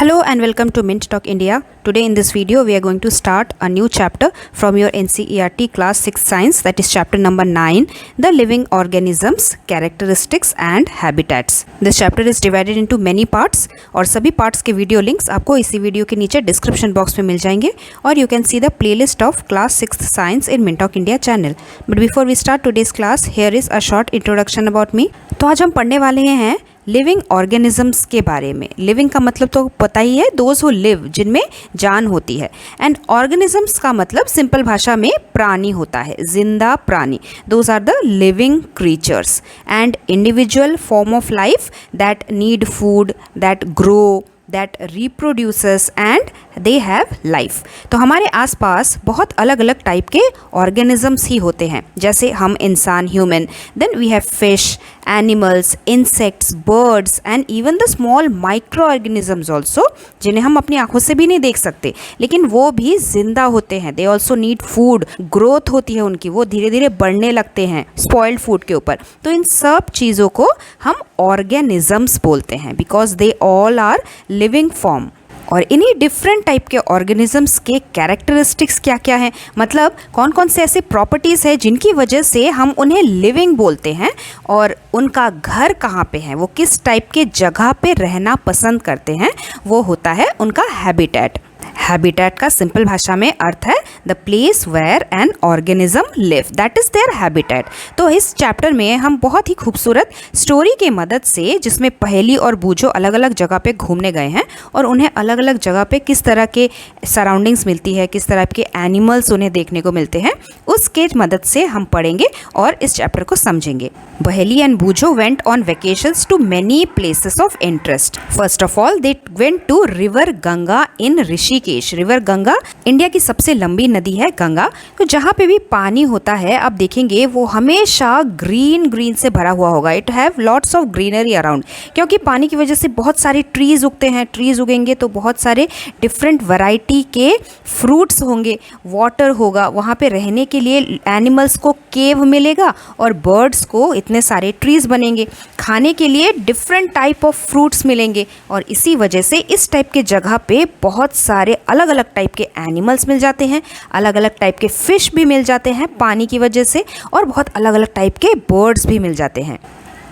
Hello and welcome to Mint Talk India. Today in this video we are going to start a new chapter from your NCERT class 6 science, that is chapter number 9, the living organisms, characteristics and habitats. This chapter is divided into many parts और सभी parts के video links आपको इसी video के नीचे description box में मिल जाएंगे और you can see the playlist of class 6 science in Mint Talk India channel. But before we start today's class, here is a short introduction about me. तो आज हम पढ़ने वाले हैं लिविंग ऑर्गेनिजम्स के बारे में। लिविंग का मतलब तो पता ही है, दोज हु लिव, जिनमें जान होती है। एंड ऑर्गेनिजम्स का मतलब सिंपल भाषा में प्राणी होता है, जिंदा प्राणी। Those are the living creatures and individual form of life that need food, that grow, that reproduces and they have life. तो हमारे आसपास बहुत अलग अलग टाइप के ऑर्गेनिजम्स ही होते हैं, जैसे हम इंसान, human, then we have fish, animals, insects, birds and even the small micro organisms also, जिन्हें हम अपनी आंखों से भी नहीं देख सकते, लेकिन वो भी जिंदा होते हैं। They also need food, growth होती है उनकी, वो धीरे धीरे बढ़ने लगते हैं स्पॉइल्ड फूड के ऊपर। तो इन सब चीज़ों को हम ऑर्गेनिजम्स बोलते हैं because they all are living form. और इन्हीं डिफरेंट टाइप के ऑर्गेनिजम्स के कैरेक्टरिस्टिक्स क्या क्या हैं, मतलब कौन कौन से ऐसे प्रॉपर्टीज़ हैं जिनकी वजह से हम उन्हें लिविंग बोलते हैं, और उनका घर कहाँ पे है, वो किस टाइप के जगह पे रहना पसंद करते हैं, वो होता है उनका हैबिटेट। हैबिटेट का सिंपल भाषा में अर्थ है the place where an organism live, that is their habitat. तो इस चैप्टर में हम बहुत ही खूबसूरत स्टोरी के मदद से, जिसमें पहेली और बूझो अलग अलग जगह पे घूमने गए हैं और उन्हें अलग अलग जगह पे किस तरह के सराउंडिंग्स मिलती है, किस तरह के एनिमल्स उन्हें देखने को मिलते हैं, उसके मदद से हम पढ़ेंगे और इस चैप्टर को समझेंगे। Paheli and Boojho went on vacations to many places of interest. First of all they went to river Ganga in Rishikesh. River Ganga India की सबसे लंबी नदी है गंगा। तो जहाँ पे भी पानी होता है आप देखेंगे वो हमेशा ग्रीन ग्रीन से भरा हुआ होगा। It have lots of greenery around, क्योंकि पानी की वजह से बहुत सारे ट्रीज उगते हैं। ट्रीज उगेंगे तो बहुत सारे डिफरेंट वैरायटी के फ्रूट्स होंगे, वाटर होगा, वहाँ पे रहने के लिए एनिमल्स को केव मिलेगा और बर्ड्स को इतने सारे ट्रीज बनेंगे, खाने के लिए डिफरेंट टाइप ऑफ फ्रूट्स मिलेंगे। और इसी वजह से इस टाइप के जगह पे बहुत सारे अलग अलग टाइप के एनिमल्स मिल जाते हैं, अलग अलग टाइप के फिश भी मिल जाते हैं पानी की वजह से, और बहुत अलग अलग टाइप के बर्ड्स भी मिल जाते हैं।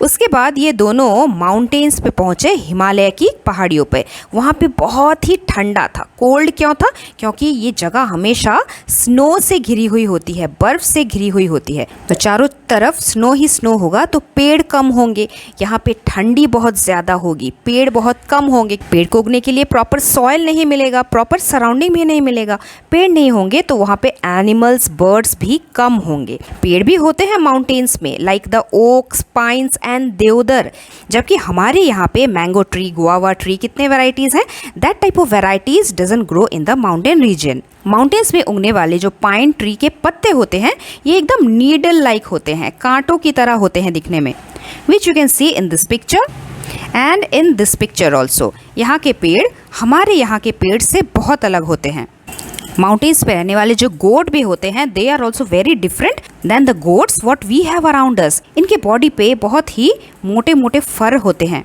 उसके बाद ये दोनों माउंटेन्स पे पहुँचे, हिमालय की पहाड़ियों पे। वहाँ पे बहुत ही ठंडा था। कोल्ड क्यों था? क्योंकि ये जगह हमेशा स्नो से घिरी हुई होती है, बर्फ़ से घिरी हुई होती है। तो चारों तरफ स्नो ही स्नो होगा तो पेड़ कम होंगे, यहाँ पे ठंडी बहुत ज़्यादा होगी, पेड़ बहुत कम होंगे। पेड़ को उगने के लिए प्रॉपर सॉइल नहीं मिलेगा, प्रॉपर सराउंडिंग भी नहीं मिलेगा। पेड़ नहीं होंगे तो वहाँ पे एनिमल्स, बर्ड्स भी कम होंगे। पेड़ भी होते हैं माउंटेन्स में, like the oaks, pines and deodar, जबकि हमारे यहाँ पे मैंगो ट्री, गुआवा ट्री, कितने वैरायटीज़ हैं। That type of varieties doesn't grow in the mountain region. Mountains में उगने वाले जो पाइन ट्री के पत्ते होते हैं ये एकदम नीडल लाइक होते हैं, कांटों की तरह होते हैं दिखने में, which you can see in this picture and in this picture also. यहाँ के पेड़ हमारे यहाँ के पेड़ से बहुत अलग होते हैं। माउंटेन्स पे रहने वाले जो गोट भी होते हैं, they are also very different than the goats what we have around us. इनके बॉडी पे बहुत ही मोटे मोटे फर होते हैं।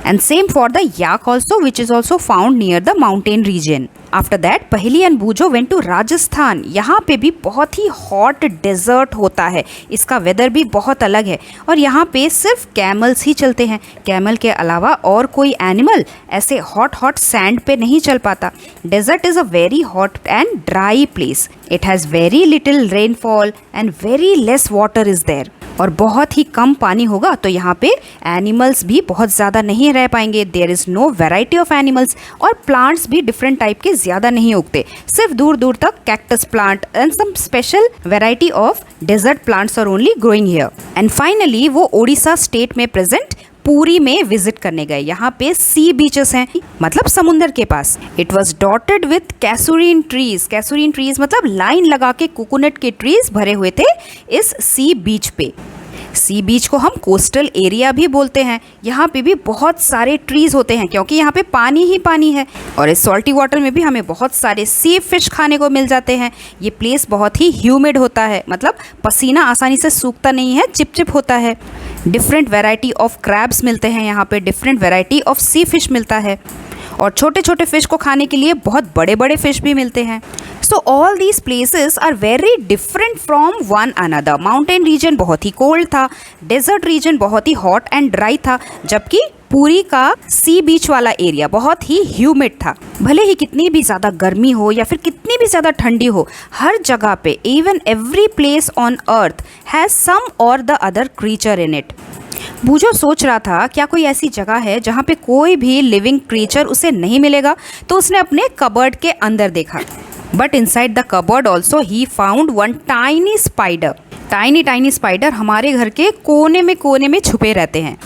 And same for the yak also, which is also found near the mountain region. After that, पहेली एंड बूझो went to Rajasthan. यहाँ पे भी बहुत ही हॉट डेजर्ट होता है, इसका वेदर भी बहुत अलग है और यहाँ पे सिर्फ कैमल्स ही चलते हैं। कैमल के अलावा और कोई एनिमल ऐसे हॉट हॉट सैंड पे नहीं चल पाता। Desert is a very hot and dry place. It has very little rainfall and very less water is there. और बहुत ही कम पानी होगा तो यहाँ पे एनिमल्स भी बहुत ज़्यादा नहीं रह पाएंगे। There is no variety of animals, और प्लांट्स भी डिफरेंट टाइप के ज़्यादा नहीं उगते। सिर्फ दूर दूर तक cactus plant and some special variety of desert plants are only growing here. And finally वो ओडिशा स्टेट में प्रेजेंट पुरी में विजिट करने गए। यहाँ पे सी बीचेस हैं, मतलब समुंदर के पास। It was dotted with casuarina trees. Casuarina trees मतलब लाइन लगा के कोकोनट के ट्रीज भरे हुए थे इस सी बीच पे। सी बीच को हम कोस्टल एरिया भी बोलते हैं। यहाँ पे भी बहुत सारे ट्रीज होते हैं क्योंकि यहाँ पे पानी ही पानी है, और इस सॉल्टी वाटर में भी हमें बहुत सारे सी फिश खाने को मिल जाते हैं। ये प्लेस बहुत ही ह्यूमिड होता है, मतलब पसीना आसानी से सूखता नहीं है, चिपचिप होता है। डिफरेंट वैरायटी ऑफ क्रैब्स मिलते हैं यहाँ पे, different variety of sea fish मिलता है। और छोटे छोटे फिश को खाने के लिए बहुत बड़े बड़े फिश भी मिलते हैं। So all these places are very different from one another. Mountain region बहुत ही कोल्ड था, डेजर्ट रीजन बहुत ही हॉट एंड ड्राई था, जबकि पुरी का सी बीच वाला एरिया बहुत ही ह्यूमिड था। भले ही कितनी भी ज़्यादा गर्मी हो या फिर कितनी भी ज़्यादा ठंडी हो, हर जगह पे even every place on earth has some और the other creature in it. Boojho सोच रहा था क्या कोई ऐसी जगह है जहाँ पे कोई भी लिविंग क्रीचर उसे नहीं मिलेगा, तो उसने अपने कबर्ड के अंदर देखा। But inside the cupboard also he found one tiny spider. Tiny spider हमारे घर के कोने में छुपे रहते हैं,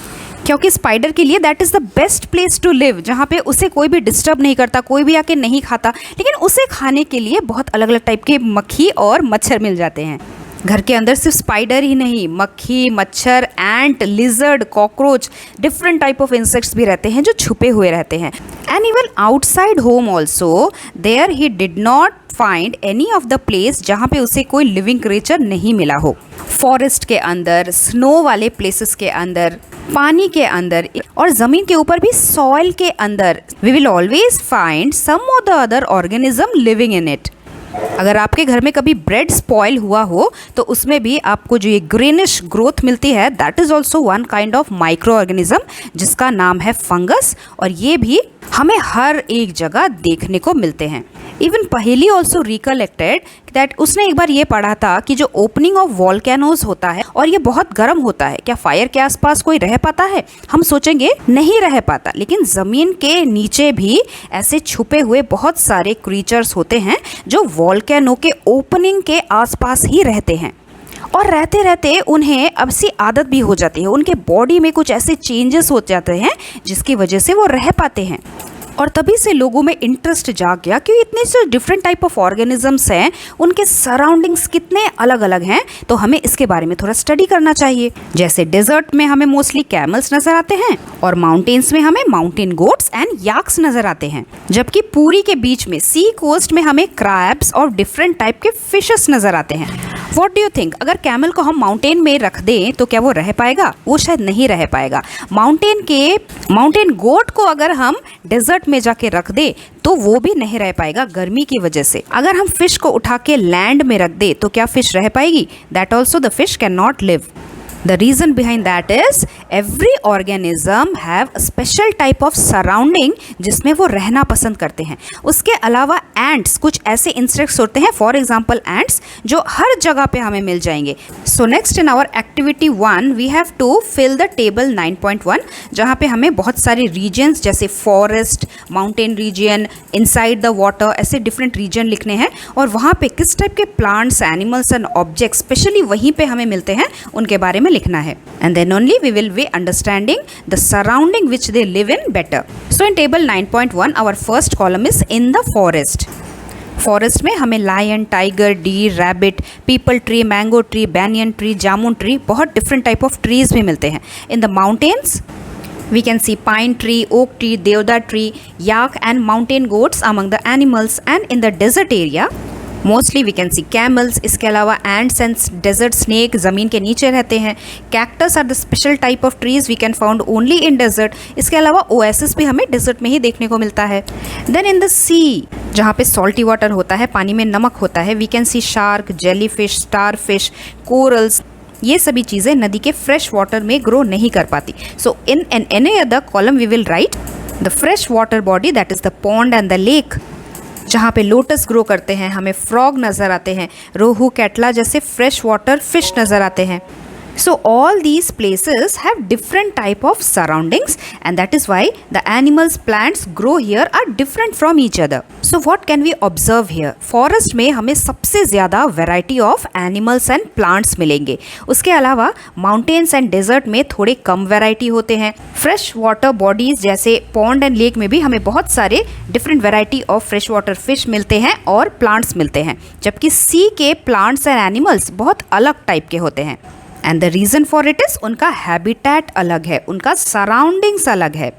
क्योंकि स्पाइडर के लिए that is the best place to live, जहाँ पे उसे कोई भी डिस्टर्ब नहीं करता, कोई भी आके नहीं खाता, लेकिन उसे खाने के लिए बहुत अलग अलग टाइप के मक्खी और मच्छर मिल जाते हैं। घर के अंदर सिर्फ स्पाइडर ही नहीं, मक्खी, मच्छर, ant, lizard, cockroach, different type of insects भी रहते हैं जो छुपे हुए रहते हैं। And even outside home also there he did not find any of the place जहाँ पे उसे कोई लिविंग क्रिएचर नहीं मिला हो। फॉरेस्ट के अंदर, स्नो वाले प्लेसेस के अंदर, पानी के अंदर और ज़मीन के ऊपर भी सॉइल के अंदर we will always find some of the other organism living in it. अगर आपके घर में कभी ब्रेड स्पॉइल हुआ हो तो उसमें भी आपको जो ये ग्रीनिश ग्रोथ मिलती है, that is also one kind of micro organism जिसका नाम है फंगस, और ये भी हमें हर एक जगह देखने को मिलते हैं। इवन पहेली ऑल्सो रिकलेक्टेड दैट उसने एक बार ये पढ़ा था कि जो ओपनिंग ऑफ वॉल्केनोज होता है और ये बहुत गर्म होता है, क्या फायर के आसपास कोई रह पाता है? हम सोचेंगे नहीं रह पाता, लेकिन ज़मीन के नीचे भी ऐसे छुपे हुए बहुत सारे क्रीचर्स होते हैं जो वॉल्केनो के ओपनिंग के आसपास ही रहते हैं, और रहते रहते उन्हें अब सी आदत भी हो जाती है, उनके बॉडी में कुछ ऐसे चेंजेस हो जाते हैं जिसकी वजह से वो रह पाते हैं। और तभी से लोगों में इंटरेस्ट जाग गया कि इतने से डिफरेंट टाइप ऑफ ऑर्गेनिजम्स हैं, उनके सराउंडिंग्स कितने अलग अलग हैं, तो हमें इसके बारे में थोड़ा स्टडी करना चाहिए। जैसे डेजर्ट में हमें मोस्टली कैमल्स नजर आते हैं और माउंटेन्स में हमें माउंटेन गोट्स एंड याक्स नजर आते हैं, जबकि पूरी के बीच में सी कोस्ट में हमें क्रैब्स और डिफरेंट टाइप के फिशेस नजर आते हैं। व्हाट डू यू थिंक, अगर कैमल को हम माउंटेन में रख दें तो क्या वो रह पाएगा? वो शायद नहीं रह पाएगा। माउंटेन गोट को अगर हम डेजर्ट में जाके रख दे तो वो भी नहीं रह पाएगा गर्मी की वजह से। अगर हम फिश को उठा के लैंड में रख दे तो क्या फिश रह पाएगी? That also the fish can not live. The reason behind that is every organism have a special type of surrounding जिसमें वो रहना पसंद करते हैं। उसके अलावा ants कुछ ऐसे इंसेक्ट्स होते हैं, फॉर एग्जाम्पल ants, जो हर जगह पे हमें मिल जाएंगे। So next in our activity 1 we have to fill the table 9.1 जहाँ पे हमें बहुत सारे रीजन्स जैसे forest, mountain region, inside the water, ऐसे डिफरेंट रीजन लिखने हैं, और वहाँ पे किस टाइप के plants, animals and objects specially वहीं पे हमें मिलते हैं उनके बारे में लिखना है। And then only we will be understanding the surrounding which they live in better. So in table 9.1 our first column is in the forest. Forest में हमें lion, tiger, deer, rabbit, peepal tree, mango tree, banyan tree, jamun tree, बहुत different type of trees भी मिलते हैं। In the mountains we can see pine tree, oak tree, deodar tree, yak and mountain goats among the animals. And in the desert area mostly we can see camels, इसके अलावा ends and desert snake ज़मीन के नीचे रहते हैं। Cactus are the special type of trees we can found only in desert. इसके अलावा oasis भी हमें डेजर्ट में ही देखने को मिलता है। देन इन द सी जहाँ पे सॉल्टी वाटर होता है, पानी में नमक होता है, we can see shark, jelly fish, star fish, corals. ये सभी चीज़ें नदी के फ्रेश वाटर में ग्रो नहीं कर पाती। So in any other column we will write the fresh water body that is the pond and the lake. जहाँ पे लोटस ग्रो करते हैं, हमें फ्रॉग नज़र आते हैं, रोहू, कैटला जैसे फ्रेश वाटर फिश नज़र आते हैं। So all these places have different type of surroundings and that is why the animals, plants grow here are different from each other. So what can we observe here? Forest में हमें सबसे ज़्यादा variety of animals and plants मिलेंगे। उसके अलावा mountains and desert में थोड़े कम variety होते हैं। Fresh water bodies जैसे pond and lake में भी हमें बहुत सारे different variety of fresh water fish मिलते हैं और plants मिलते हैं, जबकि sea के plants and animals बहुत अलग टाइप के होते हैं। And the reason for it is उनका हैबिटेट अलग है, उनका सराउंडिंग्स अलग है।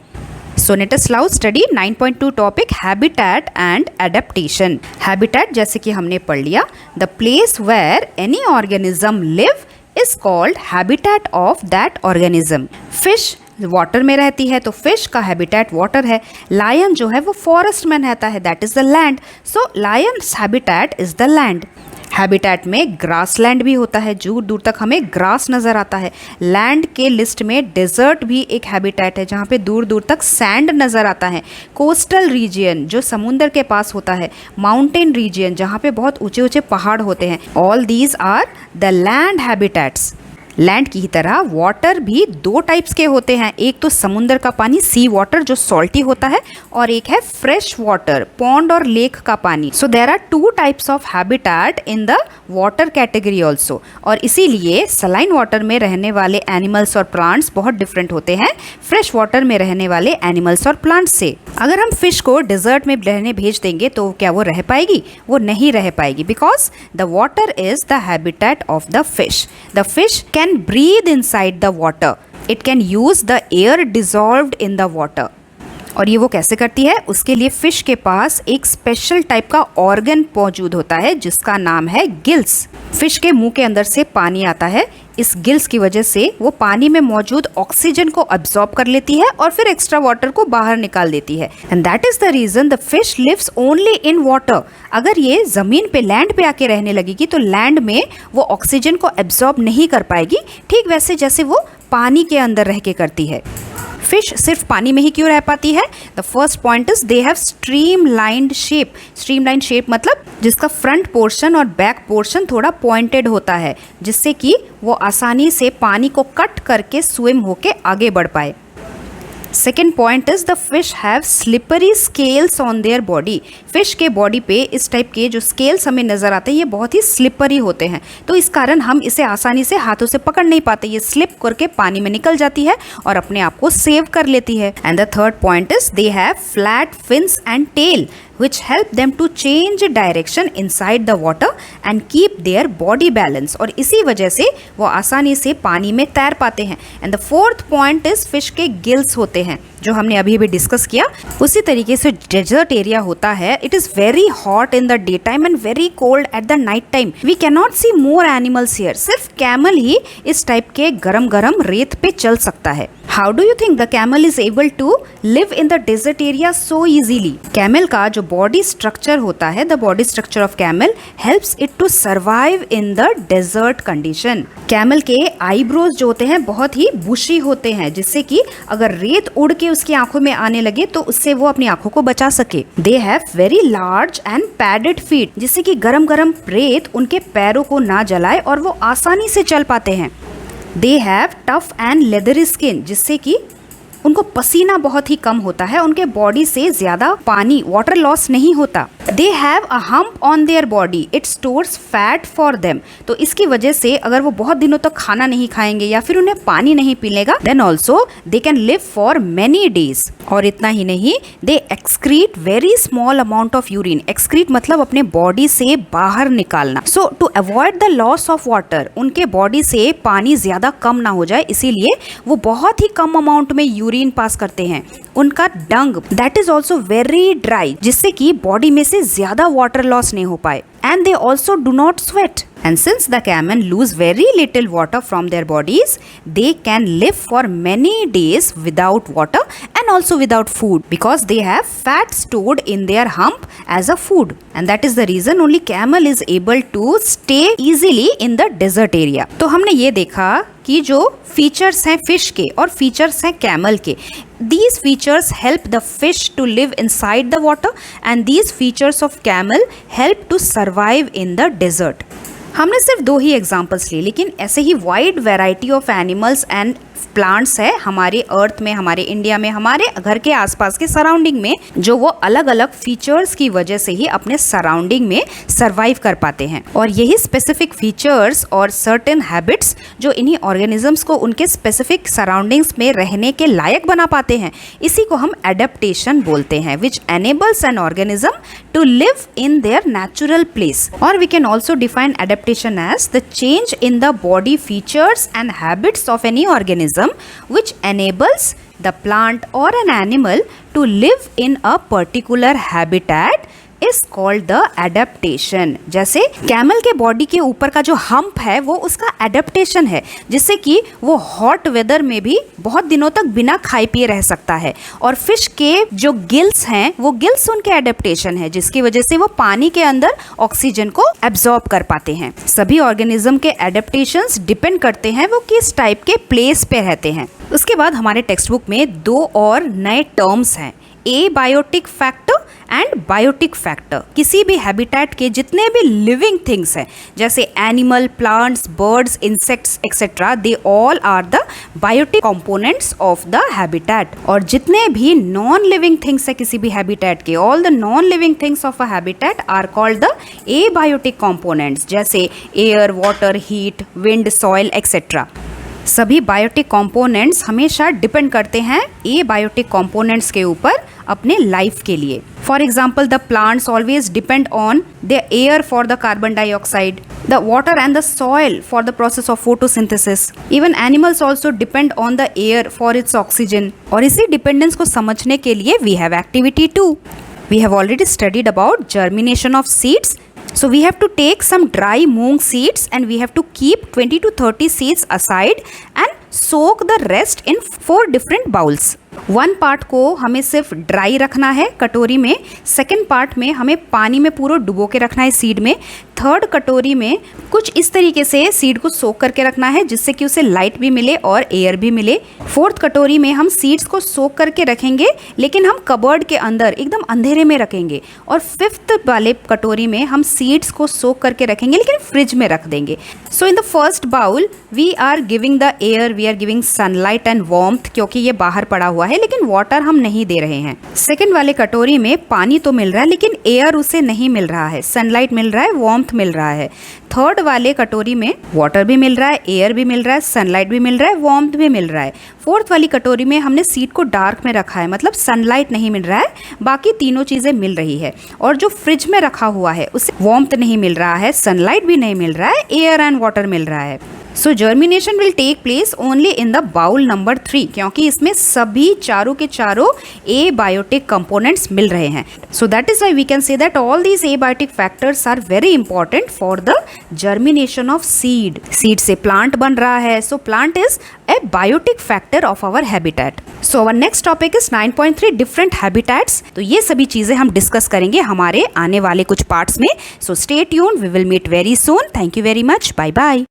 So let us now study 9.2 topic habitat and adaptation. Habitat जैसे कि हमने पढ़ लिया, the place where any organism live is called habitat of that organism. Fish water में रहती है, तो फिश का हैबिटेट वाटर है। लायन जो है वो फॉरेस्ट में रहता है, that is the land, so Lions habitat is the land. Habitat में ग्रास लैंड भी होता है, दूर दूर तक हमें ग्रास नज़र आता है। लैंड के लिस्ट में डेजर्ट भी एक हैबिटेट है, जहाँ पे दूर दूर तक सैंड नज़र आता है। कोस्टल रीजियन जो समुंदर के पास होता है। माउंटेन रीजियन जहाँ पे बहुत ऊंचे ऊंचे पहाड़ होते हैं। All these are the land habitats. Land की तरह वाटर भी दो टाइप्स के होते हैं, एक तो समुंदर का पानी सी वाटर जो सॉल्टी होता है, और एक है फ्रेश वाटर पॉन्ड और लेक का पानी। So there are two types of habitat in the water category also, और इसीलिए सलाइन वाटर में रहने वाले एनिमल्स और प्लांट्स बहुत डिफरेंट होते हैं फ्रेश वाटर में रहने वाले एनिमल्स और प्लांट्स से। अगर हम फिश को डिजर्ट में रहने भेज देंगे तो क्या वो रह पाएगी? वो नहीं रह पाएगी, because the water is the habitat of the fish. The fish can breathe inside the water. It can use the air dissolved in the water. और ये वो कैसे करती है? उसके लिए फिश के पास एक स्पेशल टाइप का ऑर्गन मौजूद होता है जिसका नाम है गिल्स। फिश के मुंह के अंदर से पानी आता है, इस गिल्स की वजह से वो पानी में मौजूद ऑक्सीजन को अब्सॉर्ब कर लेती है और फिर एक्स्ट्रा वाटर को बाहर निकाल देती है। And that is the reason the fish lives only in water. अगर ये जमीन पे लैंड पे आके रहने लगेगी तो लैंड में वो ऑक्सीजन को एब्सॉर्ब नहीं कर पाएगी, ठीक वैसे जैसे वो पानी के अंदर रह के करती है। फिश सिर्फ पानी में ही क्यों रह पाती है? The first point is they have streamlined shape. Streamlined shape मतलब जिसका फ्रंट पोर्शन और बैक पोर्शन थोड़ा पॉइंटेड होता है, जिससे कि वो आसानी से पानी को कट करके स्विम होके आगे बढ़ पाए। Second point is the fish have slippery scales on their body. Fish के बॉडी पे इस टाइप के जो स्केल्स हमें नजर आते हैं ये बहुत ही स्लिपरी होते हैं, तो इस कारण हम इसे आसानी से हाथों से पकड़ नहीं पाते, ये स्लिप करके पानी में निकल जाती है और अपने आप को सेव कर लेती है। And the third point is they have flat fins and tail which help them to change direction inside the water and keep their body balance, और इसी वजह से वो आसानी से पानी में तैर पाते हैं। And the fourth point is fish के गिल्स होते हैं जो हमने अभी भी डिस्कस किया। उसी तरीके से डेजर्ट एरिया होता है, it is very hot in the day time and very cold at the night time. We can not see more animals here. सिर्फ कैमल ही इस टाइप के गरम गरम रेत पे चल सकता है। How do you think the camel is able to live in the desert area so easily? Camel का जो बॉडी स्ट्रक्चर होता है, the body structure of camel helps it to survive in the desert condition. Camel के eyebrows जो होते हैं बहुत ही बुशी होते हैं, जिससे कि अगर रेत उड़ के उसकी आंखों में आने लगे तो उससे वो अपनी आंखों को बचा सके। They have very large and padded feet, जिससे कि गरम गरम रेत उनके पैरों को ना जलाए और वो आसानी से चल पाते हैं। They have tough and leathery skin, जिससे कि उनको पसीना बहुत ही कम होता है, उनके बॉडी से ज्यादा पानी वाटर लॉस नहीं होता। They have a hump on their body, it stores fat for them. तो इसकी वजह से अगर वो बहुत दिनों तक खाना नहीं खाएंगे या फिर उन्हें पानी नहीं पीलेगा, then also they can live for many days. और इतना ही नहीं, they excrete very small amount of urine. Excrete मतलब अपने बॉडी से बाहर निकालना। So to avoid the loss of water, उनके बॉडी से पानी ज्यादा कम ना हो जाए, इसीलिए वो बहुत ही कम अमाउंट में यूरिन पास करते हैं। उनका dung that is also very dry, जिससे कि बॉडी में से ज्यादा वाटर लॉस नहीं हो पाए। And they also do not sweat. And since the camel lose very little water from their bodies, they can live for many days without water and also without food, because they have fat stored in their hump as a food. And that is the reason only camel is able to stay easily in the desert area. तो हमने ये देखा कि जो features हैं fish के और features हैं कैमल के, these features help the fish to live inside the water and these features of camel help to survive in the desert. हमने सिर्फ दो ही एग्जाम्पल्स लिए, लेकिन ऐसे ही wide variety of animals and plants है हमारे अर्थ में, हमारे इंडिया में, हमारे घर के आसपास के सराउंडिंग में, जो वो अलग अलग फीचर्स की वजह से ही अपने सराउंडिंग में सरवाइव कर पाते हैं। और यही स्पेसिफिक फीचर्स और सर्टेन हैबिट्स जो इन्हीं ऑर्गेनिजम्स को उनके स्पेसिफिक सराउंडिंग्स में रहने के लायक बना पाते हैं, इसी को हम एडेप्टेशन बोलते हैं, which enables an organism to live in their natural place. और we can also define adaptation as the change in the body features and habits of any organism which enables the plant or an animal to live in a particular habitat is called the adaptation. जैसे camel के body के ऊपर का जो hump है वो उसका adaptation है, जिससे कि वो हॉट वेदर में भी बहुत दिनों तक बिना खाए पिए रह सकता है। और फिश के जो गिल्स हैं वो गिल्स उनके एडेप्टेशन है, जिसकी वजह से वो पानी के अंदर ऑक्सीजन को एब्जॉर्ब कर पाते हैं। सभी ऑर्गेनिज्म के एडेप्टेशंस डिपेंड करते हैं वो किस टाइप के प्लेस पे रहते हैं। उसके बाद हमारे टेक्स्ट बुक में 2 और नए टर्म्स हैं, abiotic factor and biotic factor. किसी भी हैबिटेट के जितने भी लिविंग थिंग्स हैं, जैसे animal, plants, birds, insects etcetera, they all are the biotic components of the habitat. और जितने भी नॉन लिविंग थिंग्स है किसी भी हैबिटेट के, all the non living things of a habitat are called the abiotic components, जैसे air, water, heat, wind, soil etcetera. सभी biotic components हमेशा डिपेंड करते हैं एबायोटिक कंपोनेंट्स के ऊपर अपने लाइफ के लिए। For example, the plants always depend on the air for the carbon dioxide, the water and the soil for the process of photosynthesis. Even animals also depend on the air for its oxygen. और इसी dependence को समझने के लिए we have activity 2। We have already studied about germination of seeds. So we have to take some dry moong seeds and we have to keep 20 to 30 seeds aside and soak the rest in 4 different bowls. 1 part को हमें सिर्फ dry रखना है कटोरी में, second part में हमें पानी में पूरा डुबो के रखना है सीड में, थर्ड कटोरी में कुछ इस तरीके से सीड को सोक करके रखना है जिससे कि उसे लाइट भी मिले और एयर भी मिले। फोर्थ कटोरी में हम सीड्स को सोक करके रखेंगे, लेकिन हम कबर्ड के अंदर एकदम अंधेरे में रखेंगे। और फिफ्थ वाले कटोरी में हम सीड्स को सोक करके रखेंगे, लेकिन फ्रिज में रख देंगे। So in the first bowl we are giving the air, we are giving sunlight and warmth, क्योंकि ये बाहर पड़ा हुआ है, लेकिन वाटर हम नहीं दे रहे हैं। सेकेंड वाले कटोरी में पानी तो मिल रहा है, लेकिन एयर उसे नहीं मिल रहा है, सनलाइट मिल रहा है, वार्मथ मिल रहा है। थर्ड वाले कटोरी में वाटर भी मिल रहा है, एयर भी मिल रहा है, सनलाइट भी मिल रहा है, वार्मथ भी मिल रहा है। फोर्थ वाली कटोरी में हमने सीड को डार्क में रखा है, मतलब सनलाइट नहीं मिल रहा है, बाकी तीनों चीजें मिल रही है। और जो फ्रिज में रखा हुआ है उसे वार्मथ नहीं मिल रहा है, सनलाइट भी नहीं मिल रहा है, एयर एंड वाटर मिल रहा है। So germination will take place only in the bowl number 3, क्योंकि इसमें सभी चारों के चारों एबायोटिक कंपोनेंट्स मिल रहे हैं। So that is why we can say that all these abiotic factors are very important for the germination of seed. Seed से प्लांट बन रहा है, so plant is a biotic factor of our habitat. So our next topic is 9.3 different habitats. तो ये सभी चीजें हम discuss करेंगे हमारे आने वाले कुछ पार्ट्स में। So stay tuned, we will meet very soon. Thank you very much, bye bye.